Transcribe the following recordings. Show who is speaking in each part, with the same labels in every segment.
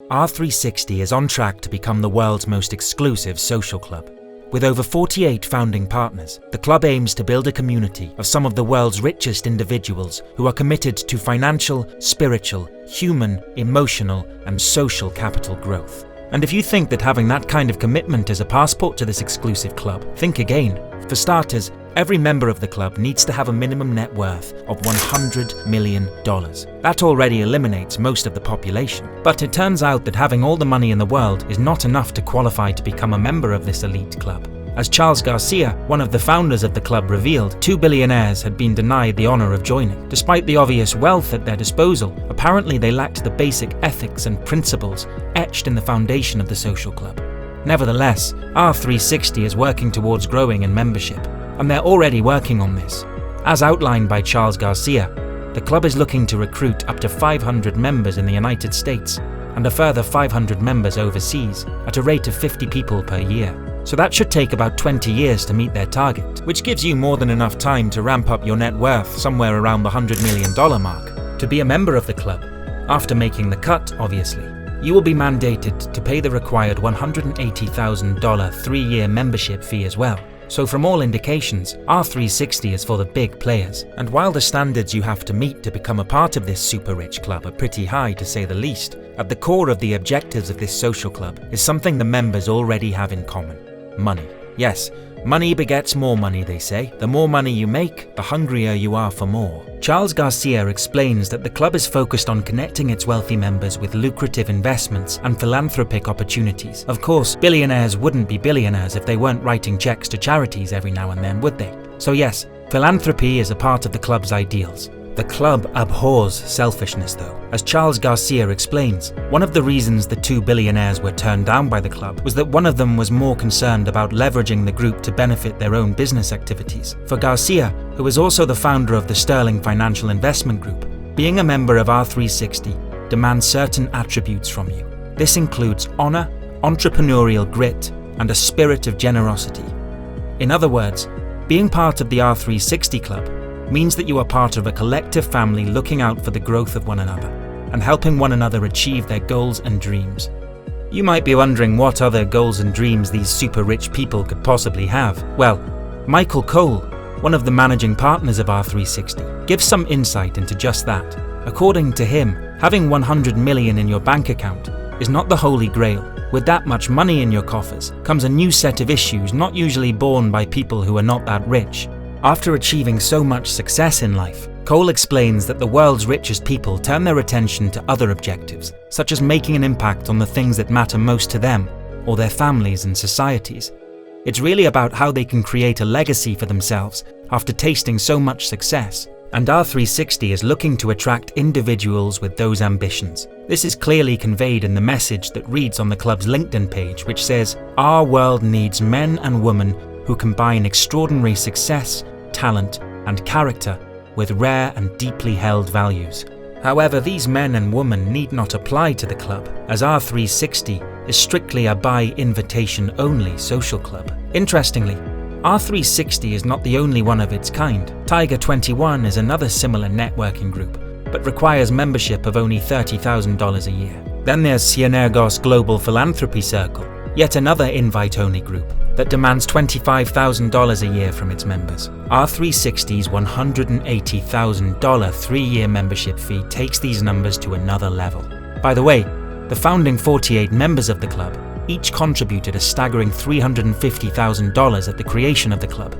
Speaker 1: R360 is on track to become the world's most exclusive social club. With over 48 founding partners, the club aims to build a community of some of the world's richest individuals who are committed to financial, spiritual, human, emotional, and social capital growth. And if you think that having that kind of commitment is a passport to this exclusive club, think again. For starters, every member of the club needs to have a minimum net worth of $100 million. That already eliminates most of the population. But it turns out that having all the money in the world is not enough to qualify to become a member of this elite club. As Charles Garcia, one of the founders of the club, revealed, 2 billionaires had been denied the honor of joining. Despite the obvious wealth at their disposal, apparently they lacked the basic ethics and principles etched in the foundation of the social club. Nevertheless, R360 is working towards growing in membership, and they're already working on this. As outlined by Charles Garcia, the club is looking to recruit up to 500 members in the United States and a further 500 members overseas at a rate of 50 people per year. So that should take about 20 years to meet their target, which gives you more than enough time to ramp up your net worth somewhere around the $100 million mark. To be a member of the club, after making the cut, obviously, you will be mandated to pay the required $180,000 3-year membership fee as well. So from all indications, R360 is for the big players. And while the standards you have to meet to become a part of this super rich club are pretty high to say the least, at the core of the objectives of this social club is something the members already have in common: money. Yes, money begets more money, they say. The more money you make, the hungrier you are for more. Charles Garcia explains that the club is focused on connecting its wealthy members with lucrative investments and philanthropic opportunities. Of course, billionaires wouldn't be billionaires if they weren't writing checks to charities every now and then, would they? So yes, philanthropy is a part of the club's ideals. The club abhors selfishness though. As Charles Garcia explains, one of the reasons the 2 billionaires were turned down by the club was that one of them was more concerned about leveraging the group to benefit their own business activities. For Garcia, who is also the founder of the Sterling Financial Investment Group, being a member of R360 demands certain attributes from you. This includes honor, entrepreneurial grit, and a spirit of generosity. In other words, being part of the R360 club means that you are part of a collective family looking out for the growth of one another and helping one another achieve their goals and dreams. You might be wondering what other goals and dreams these super rich people could possibly have. Well, Michael Cole, one of the managing partners of R360, gives some insight into just that. According to him, having 100 million in your bank account is not the holy grail. With that much money in your coffers comes a new set of issues not usually borne by people who are not that rich. After achieving so much success in life, Cole explains that the world's richest people turn their attention to other objectives, such as making an impact on the things that matter most to them, or their families and societies. It's really about how they can create a legacy for themselves after tasting so much success. And R360 is looking to attract individuals with those ambitions. This is clearly conveyed in the message that reads on the club's LinkedIn page, which says, "Our world needs men and women who combine extraordinary success, talent, and character with rare and deeply held values." However, these men and women need not apply to the club, as R360 is strictly a by-invitation-only social club. Interestingly, R360 is not the only one of its kind. Tiger 21 is another similar networking group, but requires membership of only $30,000 a year. Then there's Cienergos Global Philanthropy Circle, yet another invite-only group that demands $25,000 a year from its members. R360's $180,000 3-year membership fee takes these numbers to another level. By the way, the founding 48 members of the club each contributed a staggering $350,000 at the creation of the club.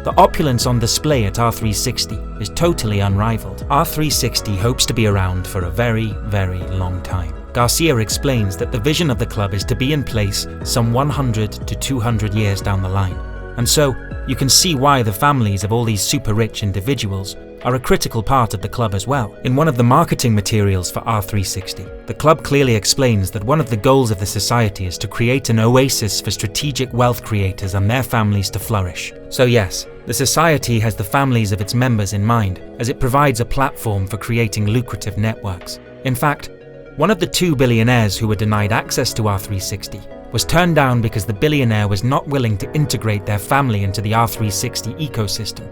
Speaker 1: The opulence on display at R360 is totally unrivaled. R360 hopes to be around for a very, very long time. Garcia explains that the vision of the club is to be in place some 100 to 200 years down the line. And so, you can see why the families of all these super rich individuals are a critical part of the club as well. In one of the marketing materials for R360, the club clearly explains that one of the goals of the society is to create an oasis for strategic wealth creators and their families to flourish. So yes, the society has the families of its members in mind, as it provides a platform for creating lucrative networks. In fact, one of the 2 billionaires who were denied access to R360 was turned down because the billionaire was not willing to integrate their family into the R360 ecosystem.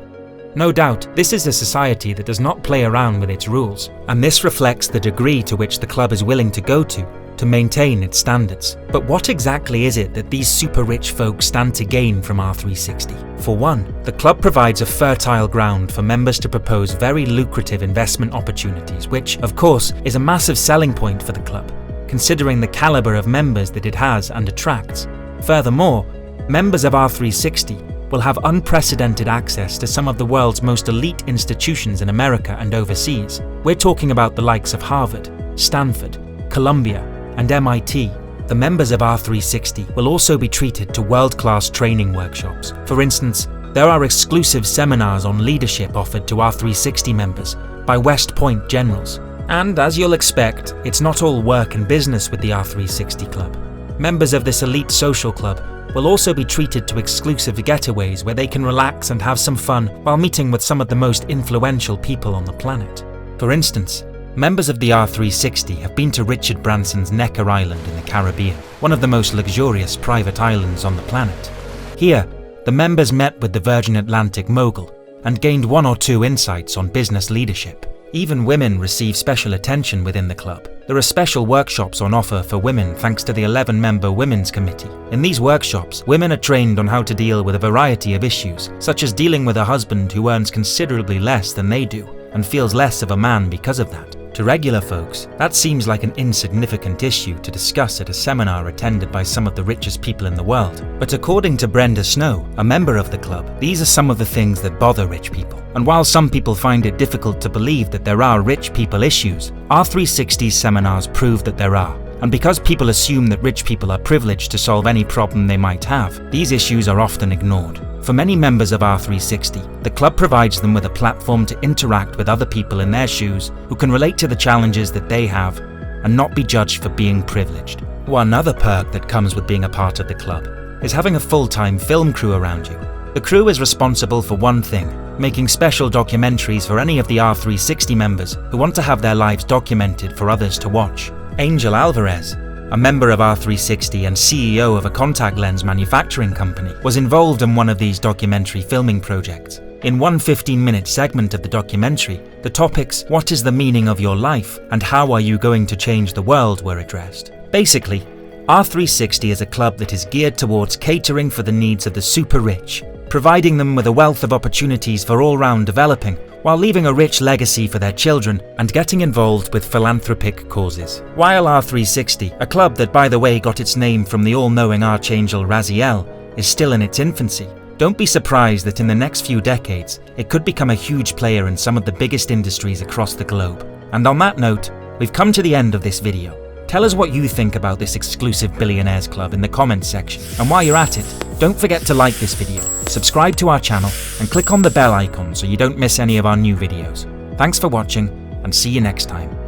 Speaker 1: No doubt, this is a society that does not play around with its rules, and this reflects the degree to which the club is willing to go to to maintain its standards. But what exactly is it that these super rich folks stand to gain from R360? For one, the club provides a fertile ground for members to propose very lucrative investment opportunities, which, of course, is a massive selling point for the club, considering the caliber of members that it has and attracts. Furthermore, members of R360 will have unprecedented access to some of the world's most elite institutions in America and overseas. We're talking about the likes of Harvard, Stanford, Columbia, and MIT. The members of R360 will also be treated to world-class training workshops. For instance, there are exclusive seminars on leadership offered to R360 members by West Point generals. And as you'll expect, it's not all work and business with the R360 club. Members of this elite social club will also be treated to exclusive getaways where they can relax and have some fun while meeting with some of the most influential people on the planet. For instance, members of the R360 have been to Richard Branson's Necker Island in the Caribbean, one of the most luxurious private islands on the planet. Here, the members met with the Virgin Atlantic mogul and gained 1 or 2 insights on business leadership. Even women receive special attention within the club. There are special workshops on offer for women thanks to the 11-member Women's Committee. In these workshops, women are trained on how to deal with a variety of issues, such as dealing with a husband who earns considerably less than they do and feels less of a man because of that. To regular folks, that seems like an insignificant issue to discuss at a seminar attended by some of the richest people in the world. But according to Brenda Snow, a member of the club, these are some of the things that bother rich people. And while some people find it difficult to believe that there are rich people issues, R360's seminars prove that there are. And because people assume that rich people are privileged to solve any problem they might have, these issues are often ignored. For many members of R360, the club provides them with a platform to interact with other people in their shoes who can relate to the challenges that they have and not be judged for being privileged. One other perk that comes with being a part of the club is having a full-time film crew around you. The crew is responsible for one thing: making special documentaries for any of the R360 members who want to have their lives documented for others to watch. Angel Alvarez, a member of R360 and CEO of a contact lens manufacturing company, was involved in one of these documentary filming projects. In one 15-minute segment of the documentary, the topics "What is the meaning of your life?" and "How are you going to change the world?" were addressed. Basically, R360 is a club that is geared towards catering for the needs of the super rich, providing them with a wealth of opportunities for all-round developing, while leaving a rich legacy for their children and getting involved with philanthropic causes. While R360, a club that by the way got its name from the all-knowing Archangel Raziel, is still in its infancy, don't be surprised that in the next few decades, it could become a huge player in some of the biggest industries across the globe. And on that note, we've come to the end of this video. Tell us what you think about this exclusive billionaires club in the comments section, and while you're at it, don't forget to like this video, subscribe to our channel, and click on the bell icon so you don't miss any of our new videos. Thanks for watching, and see you next time.